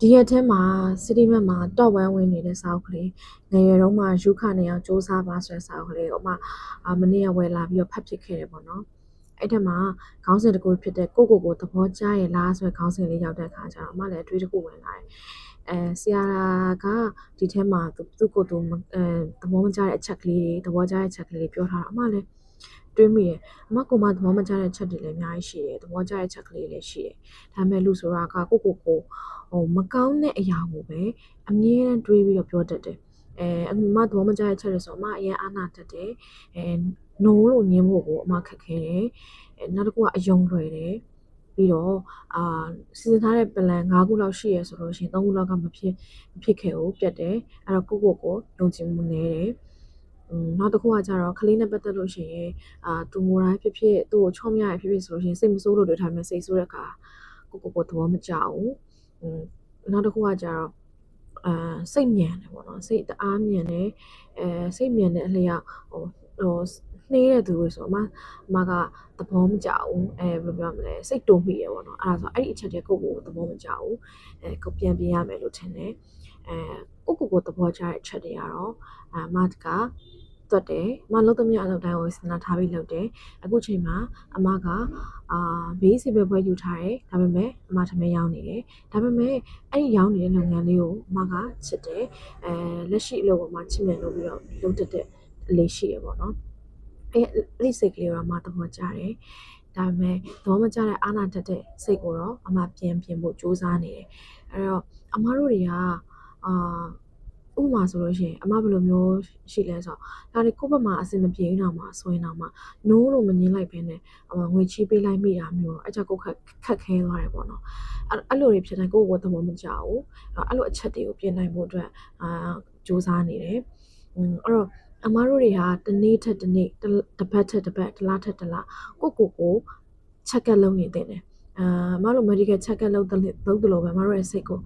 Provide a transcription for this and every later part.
ဒီရက်ထဲမှာ City Map မှာ Top 1 ဝင်နေတဲ့စာအုပ်ကလေးငယ်ရွယ်တုန်းမှာရုခနေအောင်စူးစမ်းပါဆိုတဲ့စာအုပ်ကလေးကိုမနေ့ကဝယ်လာပြီးတော့ဖတ်ဖြစ်ခဲ့တယ်ပေါ့နော်အဲ့ထက်မှာခေါင်းစဉ်တစ်ခုဖြစ်တဲ့ကိုသဘောကျရဲ့လားဆိုတဲ့ခေါင်းစဉ်လေးရောက်တဲ့အခါကျတော့အမလည်းအတွေးတစ်ခုဝင်လာတယ်ဆရာကဒီထဲမှာသူ့ကိုယ်သူသဘောမကျတဲ့အချက်ကလေးတွေသဘောကျတဲ့အချက်ကလေးတွေပြောထားတာအမလည်းတွေးမိတယ်အမကသဘောမကျတဲ့ချက်တွေလည်းအများကြီးရှိတယ်သဘောကျတဲ့ချက်ကလေးလည်းရှိတယ်ဒါပေမဲ့လူဆိုတာကကိုမကောင်းတဲ့အရာကိုပဲအမြဲတမ်းတွေးပြီးတော့ပြောတတ်တယ်အမသဘောမကျတဲ့ချက်တွေဆိုအမအရင်အာနာတတ်တယ်နိုးလို့ညင်းဖို့ကိုအမခက်ခဲတယ်နောက်တစ်ခုကအယုံလွယ်တယ်ပြီးတော့စီစဉ်ထားတဲ့ plan 5ခုလောက်ရှိရဆိုလို့ရှိရင်3ခုလောက်ကမဖြစ်ခဲ့ဘူးပြတ်တယ်အဲ့တော့ကိုယုံကြည်မှုနည်းတယ်နောက်တစ်ခုကကြတော့ကလေးနဲ့ပတ်သက်လို့ရှိရင်သူငိုတိုင်းဖြစ်ဖြစ်သူ့ကိုချော့မရဖြစ်ဖြစ်ဆိုလို့ရှိရင်စိတ်မဆိုးလို့တွေ့ထားမယ်စိတ်ဆိုးတဲ့အခါကိုသဘောမကျဘူးနောက်တစ်ခုကကြတော့စိတ်မြန်တယ်ပေါ့နော်စိတ်တအားမြန်တယ်စိတ်မြန်တဲ့အလျောက်နှေးတဲ့သူတွေဆိုအမကသဘောမကျဘူးဘယ်လိုပြောမလဲစိတ်တုံ့မိရပေါ့နော်အဲ့ဒါဆိုအဲ့ဒီအချက်တည်းကိုသဘောမကျဘူးကိုပြန်ပြင်ရမယ်လို့ထင်တယ်ကိုသဘောကျတဲ့အချက်တွေကတော့အမကတွတ်တယ်အမလုံးသမျှအလုပ်တိုင်းကိုစဉ်းစားထားပြီးလုပ်တယ်အခုချိန်မှာအမကဘေးစီပဲပွဲယူထားတယ်ဒါပေမဲ့အမထမင်းရောင်းနေတယ်ဒါပေမဲ့အဲ့ဒီရောင်းနေတဲ့လုပ်ငန်းလေးကိုအမကချစ်တယ်လက်ရှိအလုပ်ကိုအမချစ်မြတ်လို့ပြီးတော့လုပ်တတ်တဲ့အလေးရှိရပေါ့နော်အဲ့ဒီစိတ်ကလေးတော့အမသဘောကျတယ်ဒါပေမဲ့သဘောမကျတဲ့အာနာတတ်တဲ့စိတ်ကိုတော့အမပြန်ပြင်ဖို့စူးစမ်းနေတယ်အဲ့တော့အမတို့တွေကဥပမာဆိုလို့ရှိရင်အမဘယ်လိုမျိုးရှိလဲဆိုတော့ဒါတွေကိုယ့်ဘက်မှာအဆင်မပြေတော့မှဆိုရင်တော့မှနိုးလို့မငင်းလိုက်ဘဲနဲ့ငွေချေးပေးလိုက်မိတာမျိုးတော့အဲ့ကြောင့်ကိုခက်ခဲသွားတယ်ပေါ့နော်အဲ့လိုတွေဖြစ်တိုင်းကိုသဘောမကျဘူးအဲ့လိုအချက်တွေကိုပြင်နိုင်ဖို့အတွက်စူးစမ်းနေတယ်အဲ့တော့အမတို့တွေကတနေ့ထက်တနေ့တစ်ပတ်ထက်တစ်ပတ်တစ်လထက်တစ်လကိုချက်ကလုံးနေတယ်အမတို့ medical check up လုပ်တယ်လို့ပဲအမတို့ရဲ့စိတ်ကို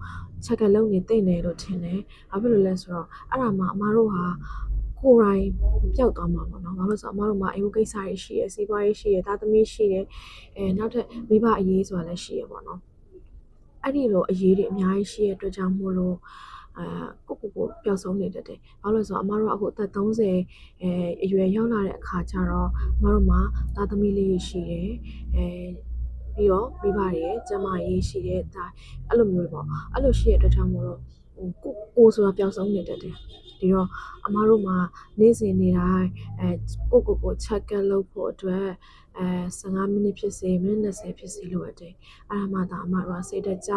check up လုပ်နေသိနေလို့ထင်တယ်။ဘာဖြစ်လို့လဲဆိုတော့အဲ့ဒါမှအမတို့ဟာကိုယ်တိုင်ပျောက်သွားမှာပေါ့နော်။ဘာလို့ဆိုတော့အမတို့မှာအိမ်ကိစ္စတွေရှိရယ်စီးပွားရေးရှိရယ်သားသမီးရှိရယ်နောက်ထပ်မိဘအရေးဆိုတာလည်းရှိရယ်ပေါ့နော်။အဲ့ဒီလိုအရေးတွေအများကြီးရှိရတဲ့အတွက်ကြောင့်မို့လို့ကိုပျောက်ဆုံးနေတတ်တယ်။ဘာလို့လဲဆိုတော့အမတို့အခုအသက်30အရွယ်ရောက်လာတဲ့အခါကျတော့အမတို့မှာသားသမီးလေးရှိတယ်ပြီးတော့မိဘတွေကျမရေးရှိတဲ့ဒါအဲ့လိုမျိုးပေါ့အဲ့လိုရှိတဲ့အတွက်ကြောင့်မို့လို့ကိုဆိုတာပျောက်ဆုံးနေတတ်တယ်ဒီတော့အမတို့မှာနေ့စဉ်နေ့တိုင်းကို check up လုပ်ဖို့အတွက်15မိနစ်ဖြစ်စေမိနစ်20ဖြစ်စေလိုအပ်တယ်အဲ့ဒါမှသာအမတို့ကစိတ်တကြ